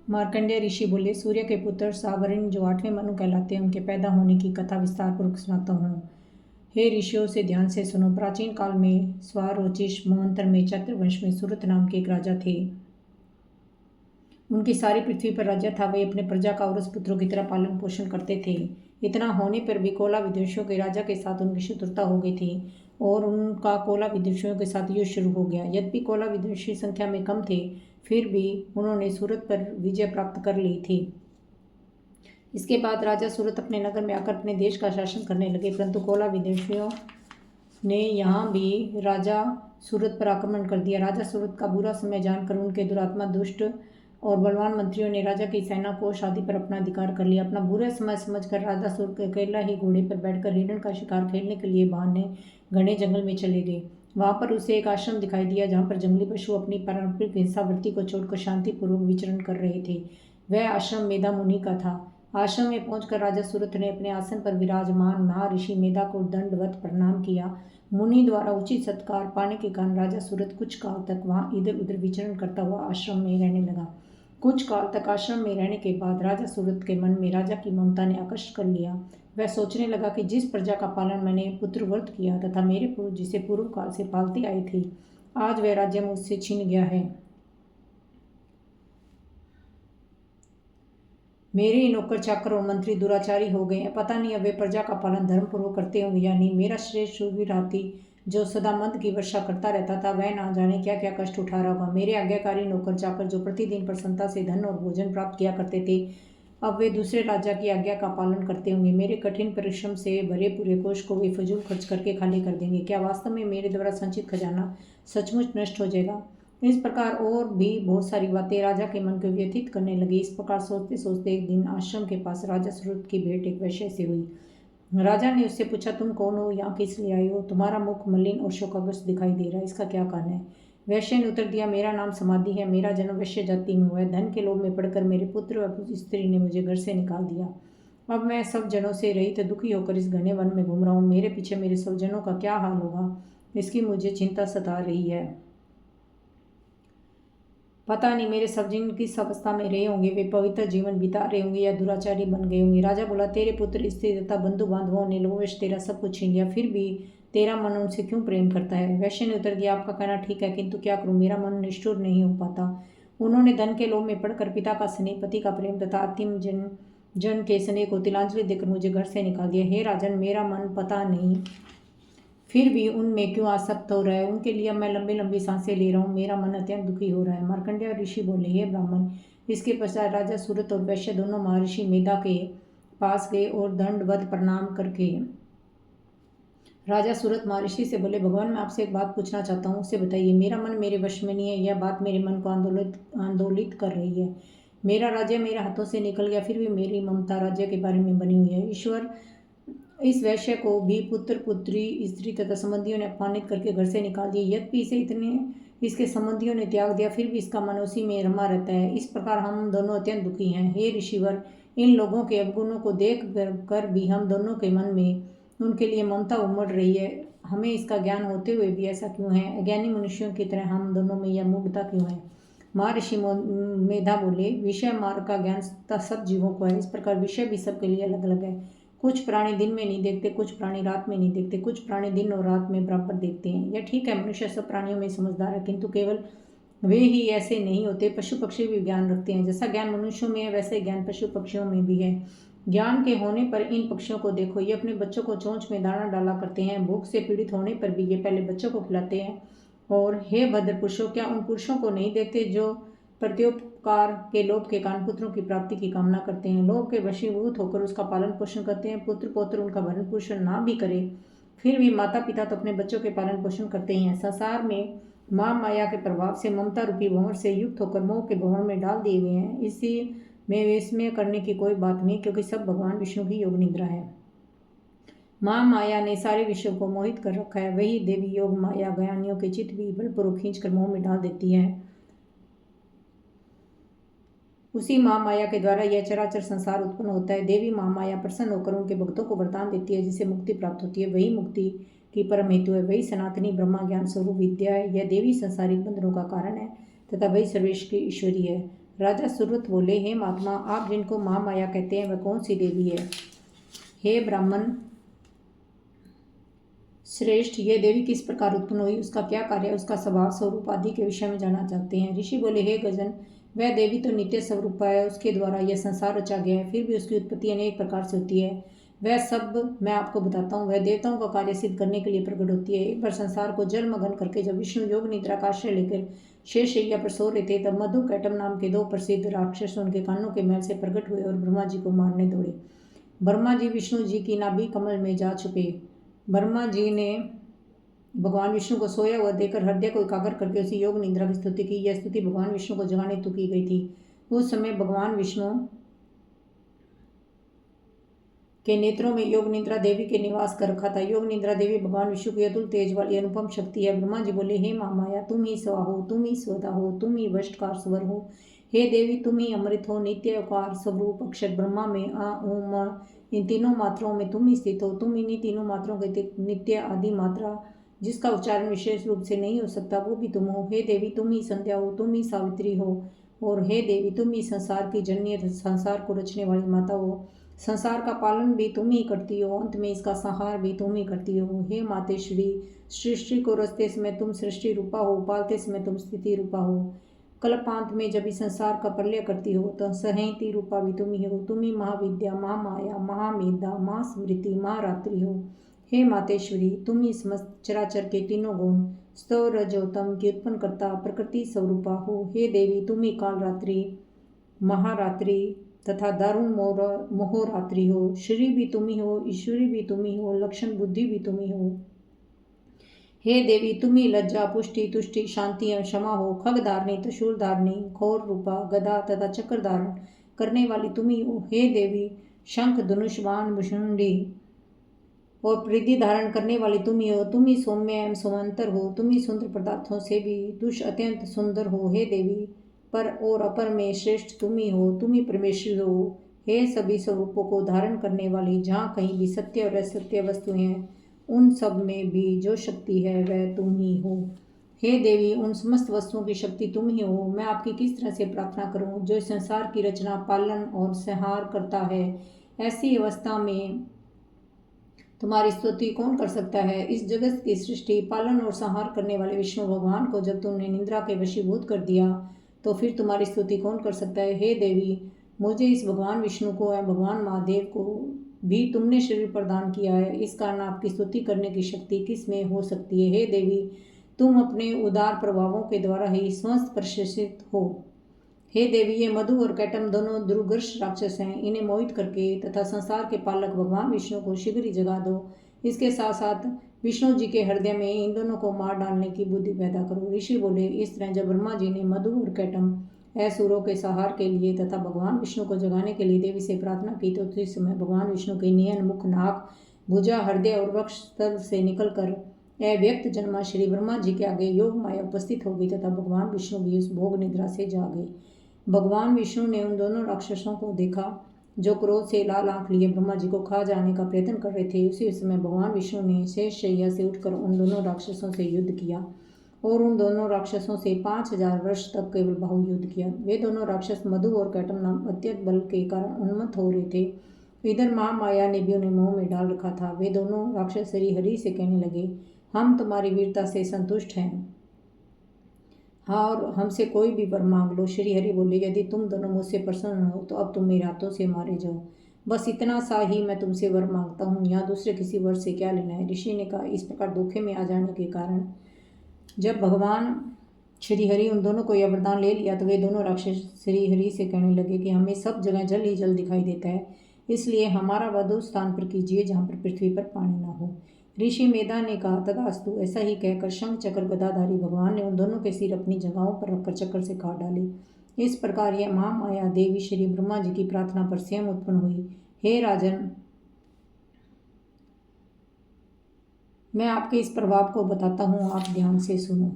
मार्कंडेय ऋषि बोले, सूर्य के पुत्र सावरण जो 8वें मनु कहलाते हैं, उनके पैदा होने की कथा विस्तार पूर्वक सुनाता हूँ। हे ऋषियों, से ध्यान से सुनो। प्राचीन काल में स्वारोचिष मन्वंतर में चक्रवंश में सुरत नाम के एक राजा थे। उनकी सारी पृथ्वी पर राज्य था। वे अपने प्रजा का औरस पुत्रों की तरह पालन पोषण करते थे। इतना होने पर भी कोला विदेशियों के राजा के साथ उनकी शत्रुता हो गई थी और उनका कोला विदेशियों के साथ युद्ध शुरू हो गया। यद्यपि कोला विदेशी संख्या में कम थे, फिर भी उन्होंने सूरत पर विजय प्राप्त कर ली थी। इसके बाद राजा सूरत अपने नगर में आकर अपने देश का शासन करने लगे, परंतु कोला विदेशियों ने यहाँ भी राजा सूरत पर आक्रमण कर दिया। राजा सूरत का बुरा समय जानकर उनके दुरात्मा दुष्ट और बलवान मंत्रियों ने राजा की सेना को शादी पर अपना अधिकार कर लिया। अपना बुरा समय समझकर राजा सूरत अकेला ही घोड़े पर बैठकर हिरण का शिकार खेलने के लिए बहाने घने जंगल में चले गए। वहाँ पर उसे एक आश्रम दिखाई दिया, जहाँ पर जंगली पशु अपनी पारंपरिक हिंसावृत्ति को छोड़कर शांतिपूर्वक विचरण कर रहे थे। वह आश्रम मेधा मुनि का था। आश्रम में पहुंचकर राजा सूरत ने अपने आसन पर विराजमान महर्षि मेधा को दंडवत प्रणाम किया। मुनि द्वारा उचित सत्कार पाने के कारण राजा सूरत कुछ काल तक वहाँ इधर उधर विचरण करता हुआ आश्रम में रहने लगा। कुछ काल तक आश्रम में रहने के बाद राजा सूरत के मन में राजा की ममता ने आकर्षित कर लिया। वह सोचने लगा कि जिस प्रजा का पालन मैंने पुत्रव्रत किया तथा मेरे पूर्व जिसे पूर्व काल से पालते आए थे, आज वह राज्य मुझसे छिन गया है। मेरे ही नौकर चाकर और मंत्री दुराचारी हो गए हैं। पता नहीं अब वे प्रजा का पालन धर्मपूर्वक करते होंगे या नहीं। मेरा श्रेष्ठ शूरवीर हाथी जो सदा मंद की वर्षा करता रहता था, वह ना जाने क्या क्या कष्ट उठा रहा होगा। मेरे आज्ञाकारी नौकर चाकर जो प्रतिदिन प्रसन्नता से धन और भोजन प्राप्त किया करते थे, अब वे दूसरे राजा की आज्ञा का पालन करते होंगे। मेरे कठिन परिश्रम से भरे पूरे कोष को वे फजूल खर्च करके खाली कर देंगे। क्या वास्तव में मेरे द्वारा संचित खजाना सचमुच नष्ट हो जाएगा? इस प्रकार और भी बहुत सारी बातें राजा के मन को व्यथित करने लगी। इस प्रकार सोचते सोचते एक दिन आश्रम के पास राजा सूरत की भेंट एक वैश्य से हुई। राजा ने उससे पूछा, तुम कौन हो, यहाँ किस लिए आए हो? तुम्हारा मुख मलिन और शोकाग्रस्त दिखाई दे रहा है, इसका क्या कारण है? वैश्य ने उत्तर दिया, मेरा नाम समाधि है। मेरा जन्म वैश्य जाति में हुआ है। धन के लोभ में पड़कर मेरे पुत्र व स्त्री ने मुझे घर से निकाल दिया। अब मैं सब जनों से रहित दुखी होकर इस घने वन में घूम रहा हूँ। मेरे पीछे मेरे सब जनों का क्या हाल होगा, इसकी मुझे चिंता सता रही है। पता नहीं मेरे सब जिन किस अवस्था में रहे होंगे, वे पवित्र जीवन बिता रहे होंगे या दुराचारी बन गए होंगे। राजा बोला, तेरे पुत्र स्त्री तथा बंधु बांधवों ने लोभवश तेरा सब कुछ छीन लिया, फिर भी तेरा मन उनसे क्यों प्रेम करता है? वैश्य ने उत्तर दिया, आपका कहना ठीक है, किंतु क्या करूं, मेरा मन निष्ठुर नहीं हो पाता। उन्होंने धन के लोभ में पड़कर पिता का स्नेह, पति का प्रेम तथा अंतिम जन के स्नेह को तिलांजलि देकर मुझे घर से निकाल दिया। हे राजन, मेरा मन पता नहीं फिर भी उनमें क्यों आसक्त हो रहा है। उनके लिए मैं लंबी लंबी सांसें ले रहा हूँ। मेरा मन अत्यंत दुखी हो रहा है। मार्कंडेय ऋषि बोले, हे ब्राह्मण। इसके पश्चात राजा सूरत और वैश्य दोनों महर्षि मेधा के पास गए और दंडवत प्रणाम करके राजा सूरत महर्षि से बोले, भगवान, मैं आपसे एक बात पूछना चाहता हूँ, उसे बताइए। मेरा मन मेरे वश में नहीं है। यह बात मेरे मन को आंदोलित कर रही है। मेरा राज्य मेरे हाथों से निकल गया, फिर भी मेरी ममता राज्य के बारे में बनी हुई है। ईश्वर इस वैश्य को भी पुत्र पुत्री स्त्री तथा संबंधियों ने अपमानित करके घर से निकाल दिया। यद्यपि इसे इतने इसके संबंधियों ने त्याग दिया, फिर भी इसका मन उसी में रमा रहता है। इस प्रकार हम दोनों अत्यंत दुखी हैं। हे ऋषिवर, इन लोगों के अवगुणों को देख कर भी हम दोनों के मन में उनके लिए ममता उमड़ रही है। हमें इसका ज्ञान होते हुए भी ऐसा क्यों है? अज्ञानी मनुष्यों की तरह हम दोनों में यह मूढ़ता क्यों है? महर्षि मेधा बोले, विषय मार्ग का ज्ञान सब जीवों को है। इस प्रकार विषय भी सबके लिए अलग अलग है। कुछ प्राणी दिन में नहीं देखते, कुछ प्राणी रात में नहीं देखते, कुछ प्राणी दिन और रात में बराबर देखते हैं। यह ठीक है, मनुष्य सब प्राणियों में समझदार है, किंतु केवल वे ही ऐसे नहीं होते। पशु पक्षी भी ज्ञान रखते हैं। जैसा ज्ञान मनुष्यों में है, वैसे ज्ञान पशु पक्षियों में भी है। ज्ञान के होने पर इन पक्षियों को देखो, ये अपने बच्चों को चोंच में दाना डाला करते हैं। भूख से पीड़ित होने पर भी ये पहले बच्चों को खिलाते हैं। और हे भद्र पुरुषों, क्या उन पुरुषों को नहीं देखते जो प्रत्युपकार के लोभ के कारण पुत्रों की प्राप्ति की कामना करते हैं, लोभ के वशीभूत होकर उसका पालन पोषण करते हैं। पुत्र पौत्र उनका भरण पोषण ना भी करे, फिर भी माता पिता तो अपने बच्चों के पालन पोषण करते ही हैं। संसार में माँ माया के प्रभाव से ममता रूपी भंवर से युक्त होकर मोह के भंवर में डाल दिए गए हैं। इसी में विस्मय करने की कोई बात नहीं, क्योंकि सब भगवान विष्णु की योग निद्रा है। माँ माया ने सारे विश्व को मोहित कर रखा है। वही देवी योग माया ज्ञानियों के चित्त भी बलपूर्वक खींचकर मोह में डाल देती है। उसी माँ माया के द्वारा यह चराचर संसार उत्पन्न होता है। देवी माँ माया प्रसन्न होकर उनके भक्तों को वरदान देती है, जिससे मुक्ति प्राप्त होती है। वही मुक्ति की परम हेतु है। वही सनातनी ब्रह्मा ज्ञान स्वरूप विद्या है। यह देवी संसारिक बंधनों का कारण है तथा वही सर्वेश की ईश्वरी है। राजा सुरत बोले, हे महात्मा, आप जिनको महामाया कहते हैं वह कौन सी देवी है? हे ब्राह्मण श्रेष्ठ, ये देवी किस प्रकार उत्पन्न हुई, उसका क्या कार्य, उसका स्वभाव स्वरूप आदि के विषय में जानना चाहते हैं। ऋषि बोले, हे गजन, वह देवी तो नित्य स्वरूप है, उसके द्वारा यह संसार रचा गया है, फिर भी उसकी उत्पत्ति अनेक प्रकार से होती है। वह सब मैं आपको बताता हूँ। वह देवताओं का कार्य सिद्ध करने के लिए प्रकट होती है। एक बार संसार को जलमग्न करके जब विष्णु योग निद्रा का आश्रय लेकर शेषशैया पर सो रहे थे, तब मधु कैटम नाम के 2 प्रसिद्ध राक्षस उनके कानों के मैल से प्रकट हुए और ब्रह्मा जी को मारने दौड़े। ब्रह्मा जी विष्णु जी की नाभि कमल में जा छुपे। ब्रह्मा जी ने भगवान विष्णु को सोया हुआ देखकर हृदय को एकाग्र करके उसी योग निद्रा की स्तुति की। यह स्तुति भगवान विष्णु को जगाने हेतु की गई थी। उस समय भगवान विष्णु के नेत्रों में योग निद्रा देवी के निवास कर रखा था। योग निद्रा देवी भगवान विष्णु की अतुल तेज वाली अनुपम शक्ति है। ब्रह्मा जी बोले, हे महामाया, तुम ही स्वा हो, तुम ही स्वदा हो, तुम ही वष्टकार स्वर हो। हे देवी, तुम ही अमृत हो, नित्य अकार स्वरूप अक्षर ब्रह्मा में आ ओम इन तीनों मात्राओं में तुम ही स्थित हो। तुम इन्हीं तीनों मात्राओं के नित्य आदि मात्रा जिसका उच्चारण विशेष रूप से नहीं हो सकता वो भी तुम हो। हे देवी, तुम ही संध्या हो, तुम ही सावित्री हो, और हे देवी, तुम ही संसार की जननी, संसार को रचने वाली माता हो। संसार का पालन भी तुम ही करती हो, अंत में इसका संहार भी तुम ही करती हो। हे मातेश्वरी, सृष्टि को रचते समय तुम सृष्टि रूपा हो, पालते समय तुम स्थिति रूपा हो, कल्पांत में जब इस संसार का प्रलय करती हो तो सहयती रूपा भी तुम ही हो। तुम ही महाविद्या, महामाया, महामेधा, महास्मृति, महारात्रि हो। हे मातेश्वरी, तुम ही समस्त चराचर के तीनों गुण स्तव रजोतम की उत्पन्न करता प्रकृति स्वरूपा हो। हे देवी, तुम ही कालरात्रि, महारात्रि तथा दारुण मोहरात्रि हो। श्री भी तुम ही हो, ईश्वरी भी तुम ही हो, लक्षण बुद्धि भी तुम ही हो। हे देवी, तुम ही लज्जा, पुष्टि, तुष्टि, शांति एवं क्षमा हो। खग धारणी, त्रिशूल धारणी, घोर रूपा, गदा तथा चक्र धारण करने वाली तुम ही हो। हे देवी, शंख, धनुष, बाण, भुषुंडी और परिधि धारण करने वाली तुम ही हो। तुम ही सौम्य एवं सुमंतर हो। तुम ही सुंदर पदार्थों से भी दुष्ट अत्यंत सुंदर हो। हे देवी, पर और अपर में श्रेष्ठ तुम ही हो। तुम ही परमेश्वर हो। हे सभी स्वरूपों को धारण करने वाली, जहाँ कहीं भी सत्य और असत्य वस्तुएं हैं, उन सब में भी जो शक्ति है वह तुम ही हो। हे देवी, उन समस्त वस्तुओं की शक्ति तुम ही हो। मैं आपकी किस तरह से प्रार्थना करूं, जो इस संसार की रचना, पालन और संहार करता है। ऐसी अवस्था में तुम्हारी स्तुति कौन कर सकता है? इस जगत की सृष्टि, पालन और संहार करने वाले विष्णु भगवान को जब तुमने निंद्रा के वशीभूत कर दिया, तो फिर तुम्हारी स्तुति कौन कर सकता है? हे देवी, मुझे इस भगवान विष्णु को एवं भगवान महादेव को भी तुमने शरीर प्रदान किया है। इस कारण आपकी स्तुति करने की शक्ति किस में हो सकती है? हे देवी, तुम अपने उदार प्रभावों के द्वारा ही समस्त प्रशंसित हो। हे देवी, ये मधु और कैटम दोनों दुर्गर्ष राक्षस हैं। इन्हें मोहित करके तथा संसार के पालक भगवान विष्णु को शीघ्र ही जगा दो। इसके साथ साथ विष्णु जी के हृदय में इन दोनों को मार डालने की बुद्धि पैदा करो। ऋषि बोले, इस तरह जब ब्रह्मा जी ने मधु और कैटम असुरों के संहार के लिए तथा भगवान विष्णु को जगाने के लिए देवी से प्रार्थना की, तो उसी समय भगवान विष्णु के नयन, मुख, नाक, भुजा, हृदय और वक्ष स्थल से निकलकर अव्यक्त जन्मा श्री ब्रह्मा जी के आगे योग माया उपस्थित हो गई तथा भगवान विष्णु भी उस भोग निद्रा से जागे। भगवान विष्णु ने उन दोनों राक्षसों को देखा जो क्रोध से लाल आंख लिए ब्रह्मा जी को खा जाने का प्रयत्न कर रहे थे। उसी समय भगवान विष्णु ने शेषशैया से उठकर उन दोनों राक्षसों से युद्ध किया और उन दोनों राक्षसों से 5000 वर्ष तक केवल बाहु युद्ध किया। वे दोनों राक्षस मधु और कैटम नाम अत्यंत बल के कारण उन्मत्त हो रहे थे। इधर महामाया ने भी उन्हें मोह में डाल रखा था। वे दोनों राक्षस श्री हरि से कहने लगे, हम तुम्हारी वीरता से संतुष्ट हैं, हाँ, और हमसे कोई भी वर मांग लो। श्री हरि बोले, यदि तुम दोनों मुझसे प्रसन्न हो तो अब तुम मेरे हाथों से मारे जाओ। बस इतना सा ही मैं तुमसे वर मांगता हूँ, यहाँ दूसरे किसी वर से क्या लेना है। ऋषि ने कहा, इस प्रकार धोखे में आ जाने के कारण जब भगवान श्री हरि उन दोनों को यह वरदान ले लिया, तो वे दोनों राक्षस श्री हरि से कहने लगे कि हमें सब जगह जल ही जल दिखाई देता है, इसलिए हमारा वध उस स्थान पर कीजिए जहाँ पर पृथ्वी पर पानी न हो। ऋषि मेधा ने कहा, तथास्तु। ऐसा ही कहकर शंख चक्र गदाधारी भगवान ने उन दोनों के सिर अपनी जगहों पर रखकर चक्र से काट डाले। इस प्रकार यह महामाया देवी श्री ब्रह्मा जी की प्रार्थना पर स्वयं उत्पन्न हुई। हे राजन, मैं आपके इस प्रभाव को बताता हूँ, आप ध्यान से सुनो।